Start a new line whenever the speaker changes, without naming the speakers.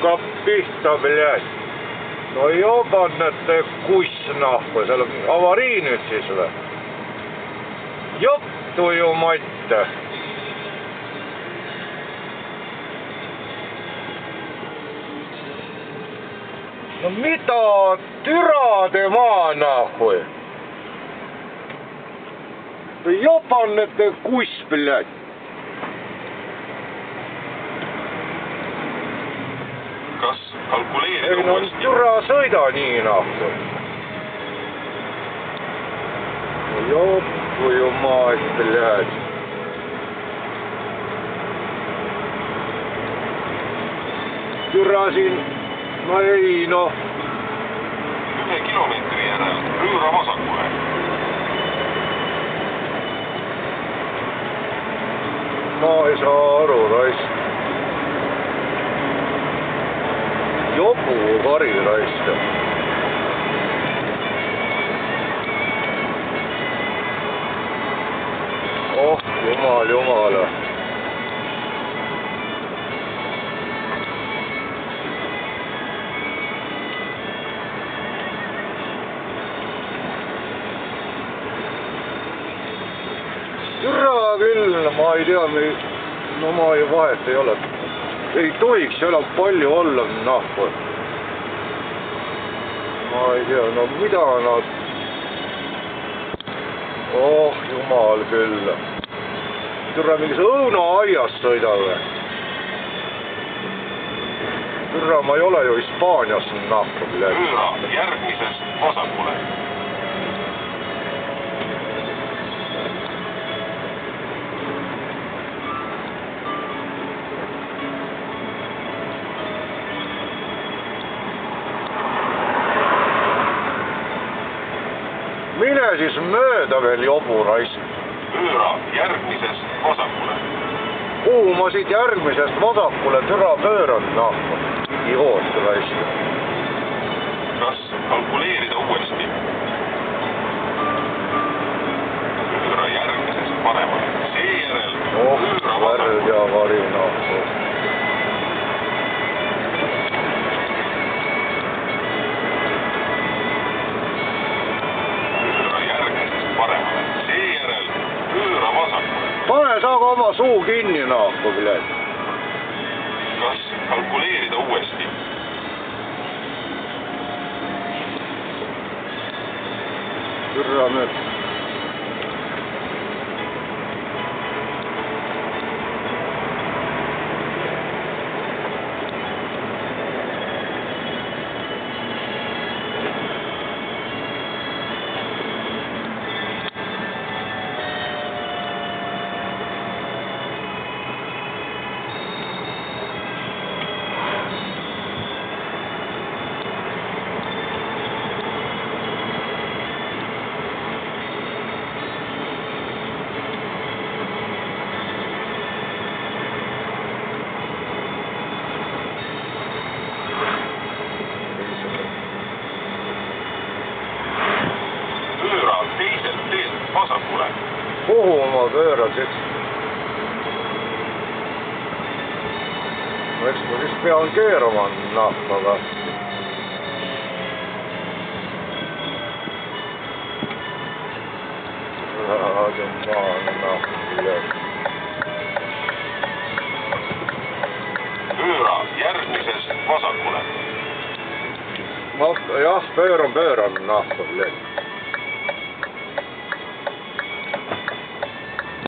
hakkab pihta, blядь. No jobanete kuss nahku, seal on avarii nüüd siis või? Juttu ju matte. No mida türa te maa nahku? Jobanete kuss, blядь.
Kas kalkuleerida
Ei no
uuesti?
türa sõida nii nahku. Joppu ju maast, blядь. Türa siin, no ei noh.
1 kilomeetri järel pööra vasakule.
Ma ei saa aru, raisk. Jobu kari raisk. Oh, jumala. Türa küll, ma ei tea, no ma ju vahet ei ole. Ei tohiks enam palju olla nahku. Ma ei tea, no mida nad... Oh, jumal küll. Türa mingis õunaaias sõidab või? Türa, ma ei ole ju Hispaanias nahku.
Pööra järgmisest vasakule.
Mine siis mööda veel jobu raisk.
Pööra järgmisest vasakule.
Kuhu ma siit järgmisest vasakule türa pööran nahku? Idioot raisk.
Kas kalkuleerida uuesti? Pööra järgmisest paremale. Seejärel pööra
Värd
vasakule.
ja vari nahku. Pane sa ka oma suu kinni nahku, blядь.
Kas kalkuleerida uuesti?
Türa nüüd.
vasakule.
Kuhu ma pöörasin? No eks ma siis pean keerama nahkaga.
Pööra järgmisest vasakule.
Jah, pööran nahka.